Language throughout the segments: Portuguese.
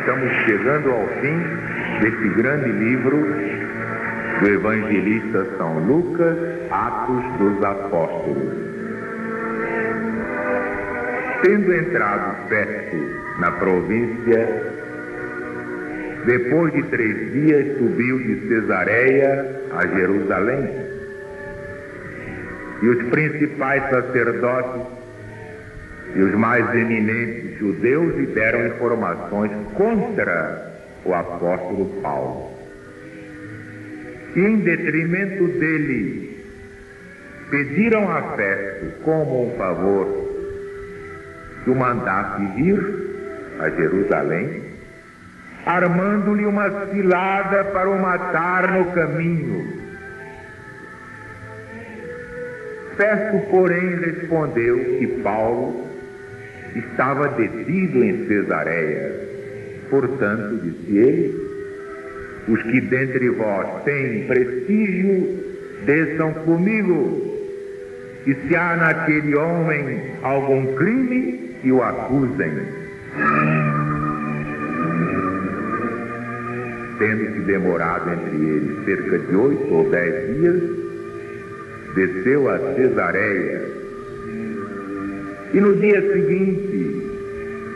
estamos chegando ao fim desse grande livro do evangelista São Lucas, Atos dos Apóstolos. Tendo entrado Festo na província, depois de 3 dias subiu de Cesareia a Jerusalém, e os principais sacerdotes e os mais eminentes judeus lhe deram informações contra o apóstolo Paulo. E em detrimento dele, pediram a Festo como um favor que o mandasse vir a Jerusalém, armando-lhe uma cilada para o matar no caminho. Festo, porém, respondeu que Paulo estava detido em Cesareia. Portanto, disse ele, os que dentre vós têm prestígio, desçam comigo, e se há naquele homem algum crime, que o acusem. Tendo-se demorado entre eles cerca de 8 ou 10 dias, desceu a Cesareia, e no dia seguinte,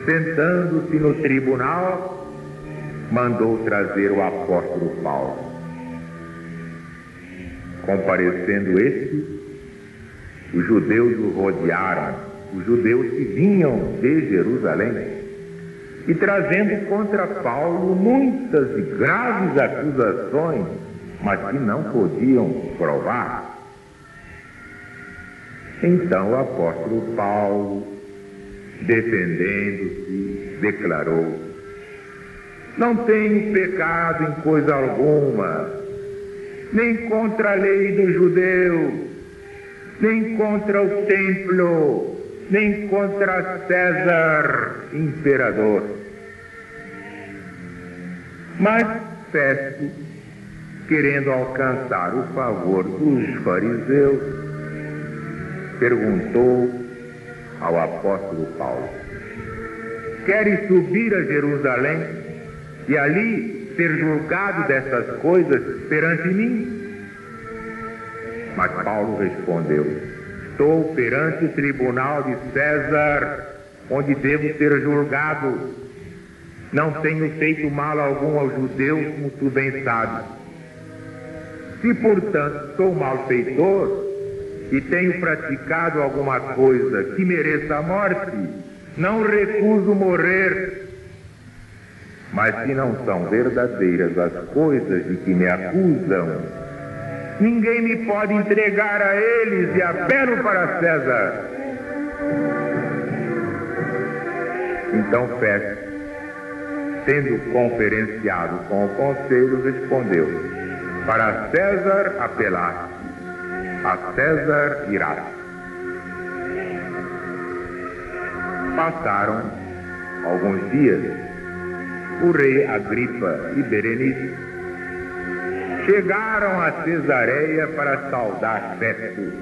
sentando-se no tribunal, mandou trazer o apóstolo Paulo. Comparecendo este, os judeus o rodearam, os judeus que vinham de Jerusalém, e trazendo contra Paulo muitas e graves acusações, mas que não podiam provar. Então o apóstolo Paulo, defendendo-se, declarou: não tenho pecado em coisa alguma, nem contra a lei dos judeus, nem contra o templo, nem contra César, imperador. Mas Festo, querendo alcançar o favor dos fariseus, perguntou ao apóstolo Paulo: queres subir a Jerusalém e ali ser julgado dessas coisas perante mim? Mas Paulo respondeu: estou perante o tribunal de César, onde devo ser julgado. Não tenho feito mal algum aos judeus, como tu bem sabes. Se, portanto, sou malfeitor e tenho praticado alguma coisa que mereça a morte, não recuso morrer. Mas se não são verdadeiras as coisas de que me acusam, ninguém me pode entregar a eles, e apelo para César. Então Festo, tendo conferenciado com o conselho, respondeu: para César apelaste, a César irás. Passaram alguns dias. O rei Agripa e Berenice chegaram a Cesareia para saudar Festo.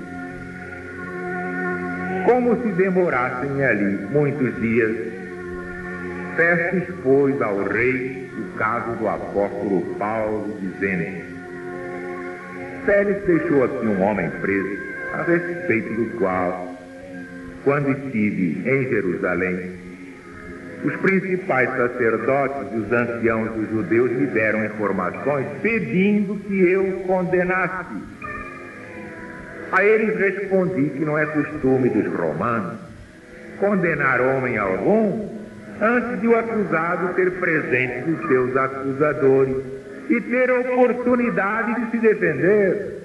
Como se demorassem ali muitos dias, Festo expôs ao rei o caso do apóstolo Paulo, dizendo: Félix deixou aqui um homem preso, a respeito do qual, quando estive em Jerusalém, os principais sacerdotes e os anciãos dos judeus me deram informações pedindo que eu o condenasse. A eles respondi que não é costume dos romanos condenar homem algum antes de o acusado ter presente os seus acusadores e ter a oportunidade de se defender.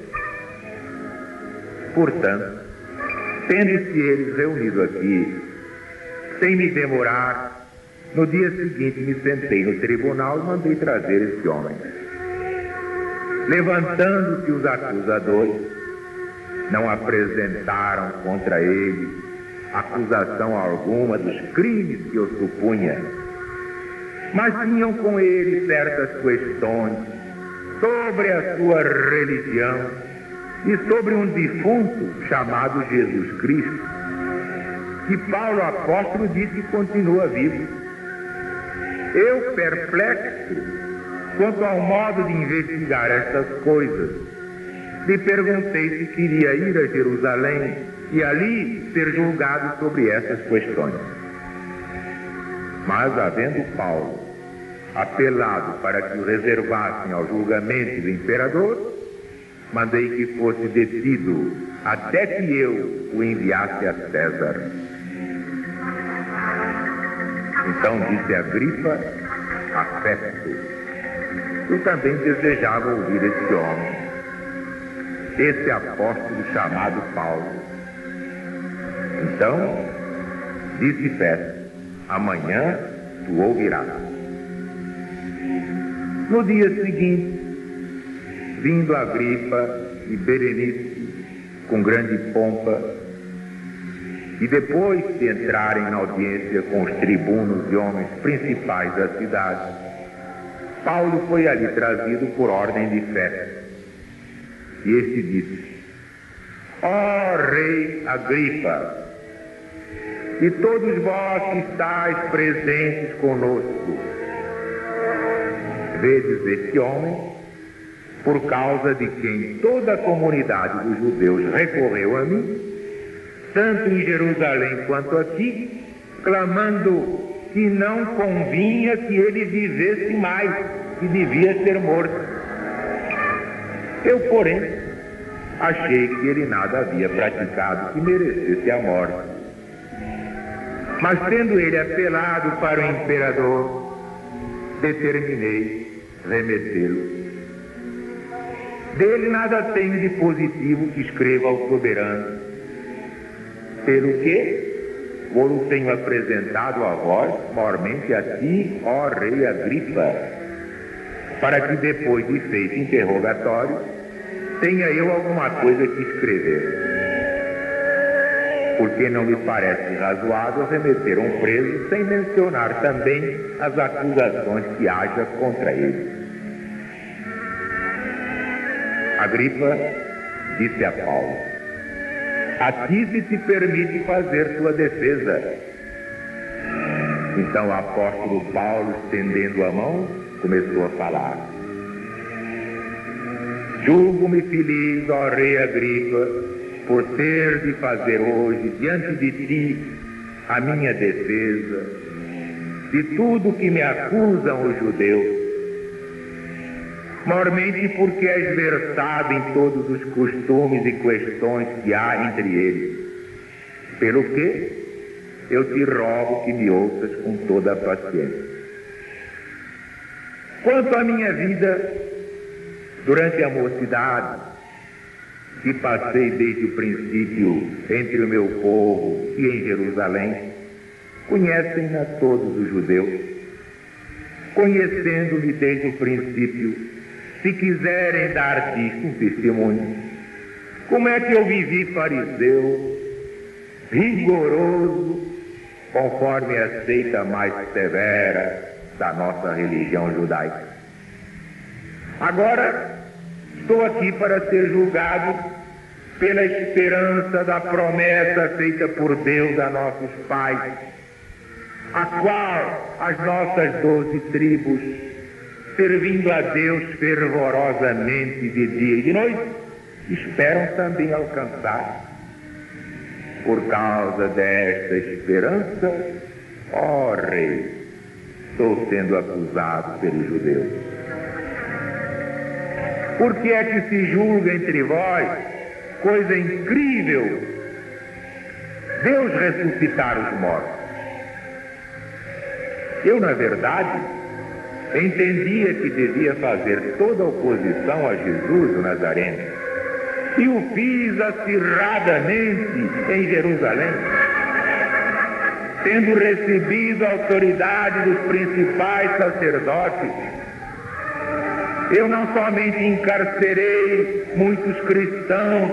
Portanto, tendo-se eles reunido aqui, sem me demorar, no dia seguinte me sentei no tribunal e mandei trazer esse homem. Levantando-se os acusadores, não apresentaram contra ele acusação alguma dos crimes que eu supunha, mas tinham com ele certas questões sobre a sua religião e sobre um defunto chamado Jesus Cristo, que Paulo apóstolo diz que continua vivo. Eu, perplexo quanto ao modo de investigar essas coisas, lhe perguntei se queria ir a Jerusalém e ali ser julgado sobre essas questões. Mas, havendo Paulo apelado para que o reservassem ao julgamento do imperador, mandei que fosse detido até que eu o enviasse a César. Então disse Agripa a Festo: eu também desejava ouvir esse homem, esse apóstolo chamado Paulo. Então disse Festo: amanhã tu ouvirás. No dia seguinte, vindo Agripa e Berenice com grande pompa, e depois de entrarem na audiência com os tribunos e homens principais da cidade, Paulo foi ali trazido por ordem de Festo. E este disse: ó rei Agripa, e todos vós que estáis presentes conosco, vedes este homem, por causa de quem toda a comunidade dos judeus recorreu a mim, tanto em Jerusalém quanto aqui, clamando que não convinha que ele vivesse mais, que devia ser morto. Eu, porém, achei que ele nada havia praticado que merecesse a morte. Mas tendo ele apelado para o imperador, determinei remetê-lo. Dele nada tenho de positivo que escreva ao soberano, pelo que vou-lo tenho apresentado a vós, maiormente a ti, ó rei Agripa, para que depois de feito interrogatório, tenha eu alguma coisa que escrever. Porque não me parece razoável remeter um preso sem mencionar também as acusações que haja contra ele. Agripa disse a Paulo: a ti se te permite fazer tua defesa. Então o apóstolo Paulo, estendendo a mão, começou a falar: julgo-me feliz, ó rei Agripa, por ter de fazer hoje diante de ti a minha defesa de tudo que me acusam os judeus, maiormente porque és versado em todos os costumes e questões que há entre eles, pelo que eu te rogo que me ouças com toda a paciência. Quanto à minha vida durante a mocidade, que passei desde o princípio entre o meu povo e em Jerusalém, conhecem-na todos os judeus. Conhecendo-me desde o princípio, se quiserem dar disto um testemunho, como é que eu vivi fariseu, rigoroso, conforme a seita mais severa da nossa religião judaica. Agora estou aqui para ser julgado pela esperança da promessa feita por Deus a nossos pais, a qual as nossas 12 tribos, servindo a Deus fervorosamente de dia e de noite, esperam também alcançar. Por causa desta esperança, ó rei, estou sendo acusado pelos judeus. Por que é que se julga entre vós coisa incrível Deus ressuscitar os mortos? Eu, na verdade, entendia que devia fazer toda a oposição a Jesus o Nazareno, e o fiz acirradamente em Jerusalém, tendo recebido a autoridade dos principais sacerdotes. Eu não somente encarcerei muitos cristãos,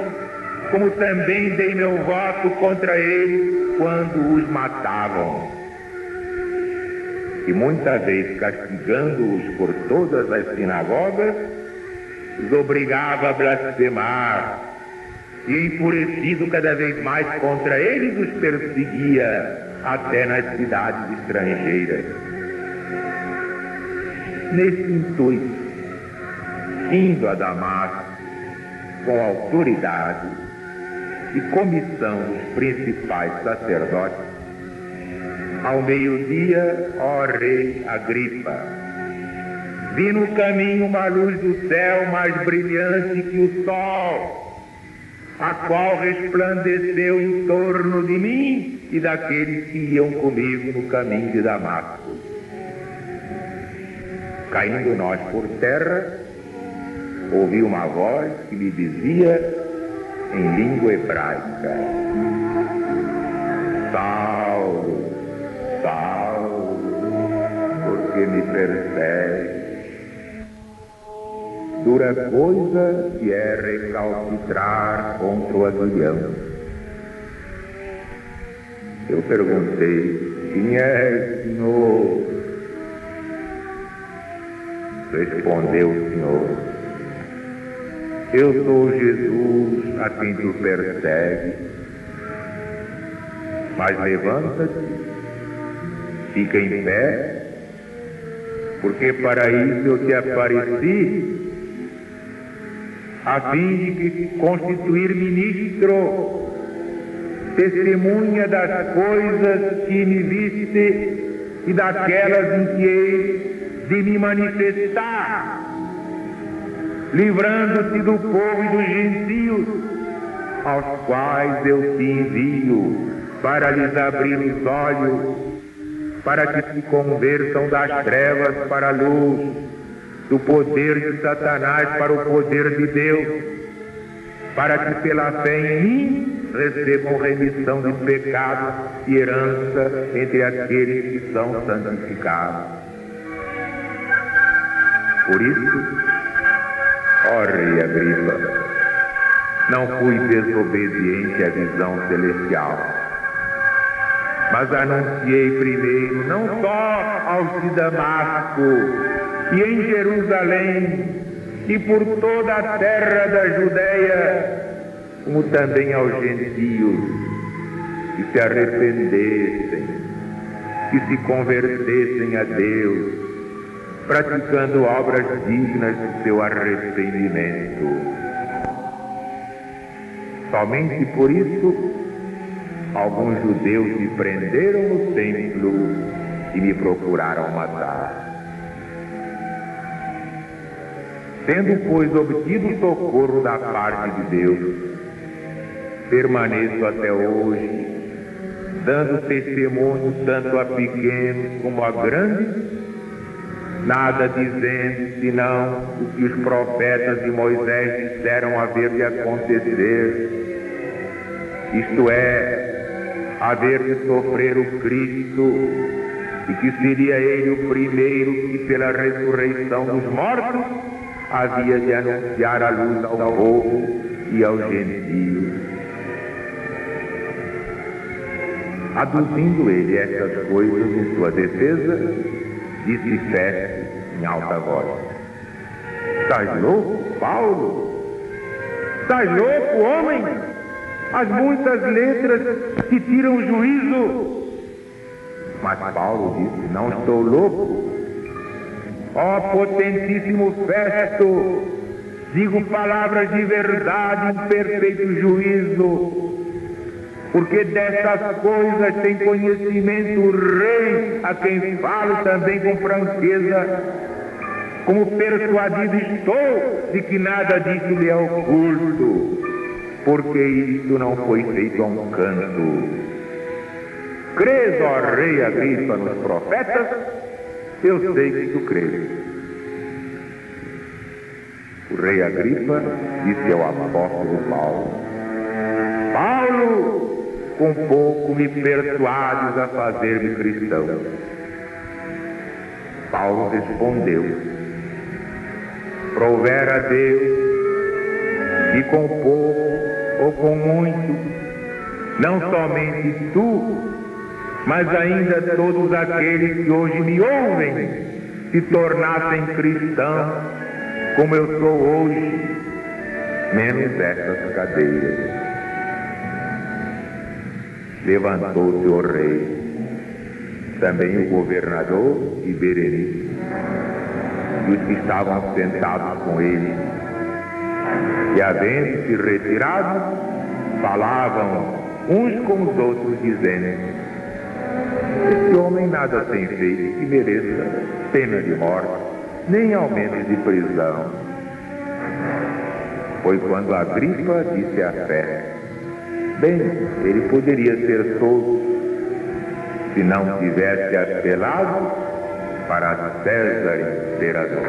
como também dei meu voto contra eles quando os matavam. E muitas vezes, castigando-os por todas as sinagogas, os obrigava a blasfemar, e enfurecido cada vez mais contra eles, os perseguia até nas cidades estrangeiras. nesse intuito, indo a Damasco com autoridade e comissão dos principais sacerdotes, ao meio-dia, ó rei Agripa, vi no caminho uma luz do céu mais brilhante que o sol, a qual resplandeceu em torno de mim e daqueles que iam comigo no caminho de Damasco. Caindo nós por terra, ouvi uma voz que me dizia em língua hebraica: Saulo, Saulo, por que me persegues? Dura coisa que é recalcitrar contra o aguilhão. Eu perguntei: quem é, Senhor? Respondeu o Senhor: eu sou Jesus a quem tu persegues. Mas levanta-te, fica em pé, porque para isso eu te apareci, a fim de que te constituir ministro, testemunha das coisas que me viste e daquelas em que hei de me manifestar, livrando-te do povo e dos gentios, aos quais eu te envio, para lhes abrir os olhos, para que se convertam das trevas para a luz, do poder de Satanás para o poder de Deus, para que pela fé em mim recebam remissão de pecados e herança entre aqueles que são santificados. Por isso, ó rei Agripa, não fui desobediente à visão celestial, mas anunciei primeiro não só aos de Damasco e em Jerusalém e por toda a terra da Judéia, como também aos gentios, que se arrependessem, que se convertessem a Deus, praticando obras dignas de seu arrependimento. Somente por isso, alguns judeus me prenderam no templo e me procuraram matar. Tendo, pois, obtido o socorro da parte de Deus, permaneço até hoje, dando testemunho tanto a pequenos como a grandes, nada dizendo senão o que os profetas de Moisés disseram haver de acontecer, isto é, haver de sofrer o Cristo, e que seria ele o primeiro que pela ressurreição dos mortos havia de anunciar a luz ao povo e aos gentios. Aduzindo ele estas coisas em sua defesa, disse Festo em alta voz: estás louco, Paulo? Estás louco, homem? As muitas letras te tiram juízo. Mas Paulo disse: não estou louco. Ó potentíssimo Festo, digo palavras de verdade em perfeito juízo, porque dessas coisas tem conhecimento o rei, a quem falo também com franqueza, como persuadido estou de que nada disso lhe é oculto, porque isto não foi feito a um canto. Crês, ó rei Agripa, nos profetas? Eu sei que tu crês. O rei Agripa disse ao apóstolo Paulo: Paulo, com pouco me persuades a fazer-me cristão. Paulo respondeu: prover a Deus, e com pouco ou com muito, não somente tu, mas ainda todos aqueles que hoje me ouvem se tornassem cristãos, como eu sou hoje, menos essas cadeiras. Levantou-se o rei, também o governador e Berenice, dos que estavam sentados com ele. E, havendo-se retirado, falavam uns com os outros, dizendo: este homem nada tem feito que mereça pena de morte, nem aumento de prisão. Foi quando Agripa disse à fé: bem, ele poderia ser solto, se não tivesse apelado para César imperador.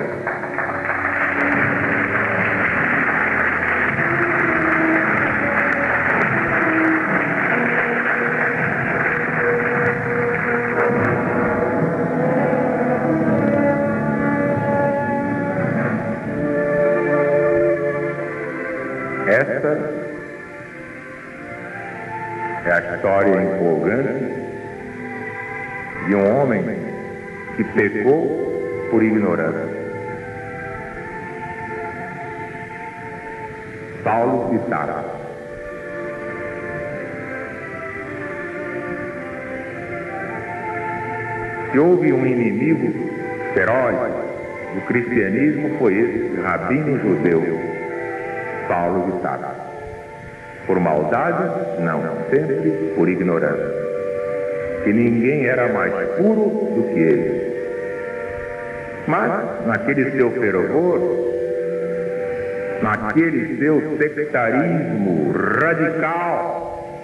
Esta é a história empolgante de um homem que pecou por ignorância. Saulo de Tarso. Se houve um inimigo feroz do cristianismo, foi esse rabino judeu, Saulo de Tarso. Por maldade? Não, sempre por ignorância. Que ninguém era mais puro do que ele. Mas, naquele seu fervor, naquele seu sectarismo radical,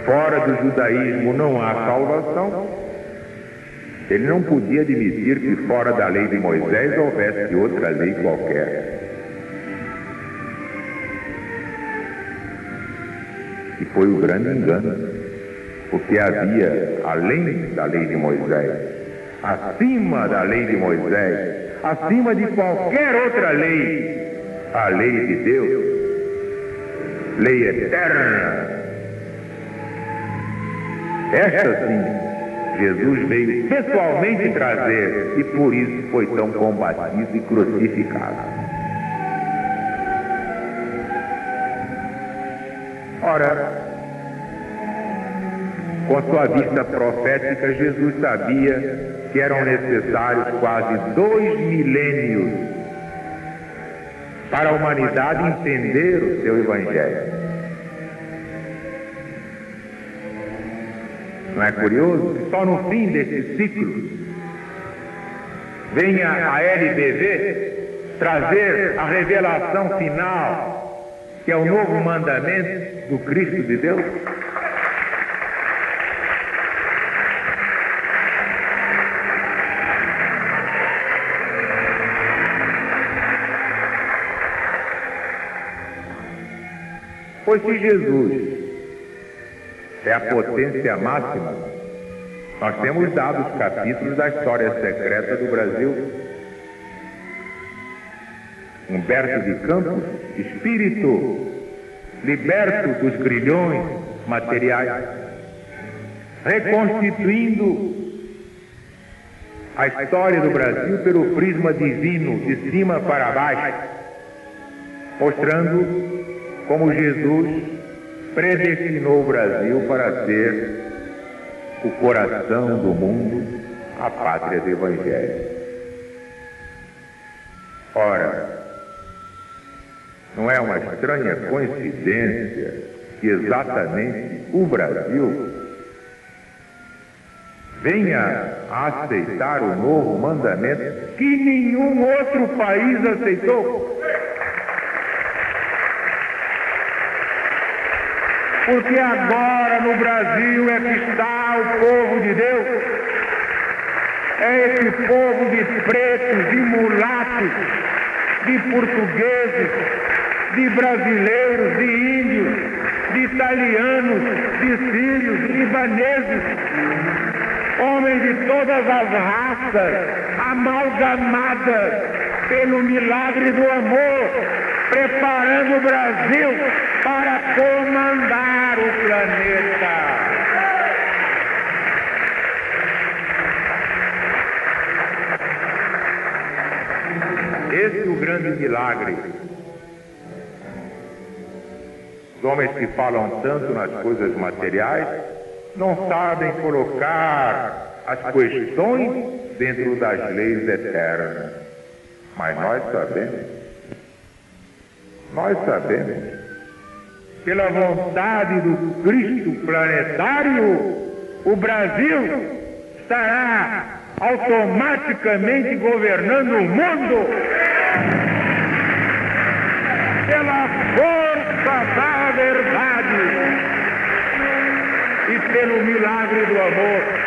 fora do judaísmo não há salvação, ele não podia admitir que fora da lei de Moisés houvesse outra lei qualquer. E foi o grande engano, porque havia, além da lei de Moisés, acima da lei de Moisés, acima de qualquer outra lei, a lei de Deus, lei eterna. Esta sim, Jesus veio pessoalmente trazer, e por isso foi tão combatido e crucificado. Ora, com sua vista profética, Jesus sabia que eram necessários quase 2 milênios para a humanidade entender o seu Evangelho. Não é curioso que só no fim desse ciclo venha a LBV trazer a revelação final, que é o novo mandamento do Cristo de Deus? Pois se Jesus é a potência máxima, nós temos dado os capítulos da história secreta do Brasil. Humberto de Campos, espírito liberto dos grilhões materiais, reconstituindo a história do Brasil pelo prisma divino, de cima para baixo, mostrando como Jesus predestinou o Brasil para ser o coração do mundo, a pátria do Evangelho. Ora, não é uma estranha coincidência que exatamente o Brasil venha a aceitar o novo mandamento que nenhum outro país aceitou? Porque agora no Brasil é que está o povo de Deus. É esse povo de pretos, de mulatos, de portugueses, de brasileiros, de índios, de italianos, de sírios, de libaneses, homens de todas as raças, amalgamadas pelo milagre do amor, preparando o Brasil para comandar o planeta. Esse é o grande milagre. Os homens que falam tanto nas coisas materiais não sabem colocar as questões dentro das leis eternas. Mas nós sabemos, pela vontade do Cristo planetário, o Brasil estará automaticamente governando o mundo pela força da verdade e pelo milagre do amor.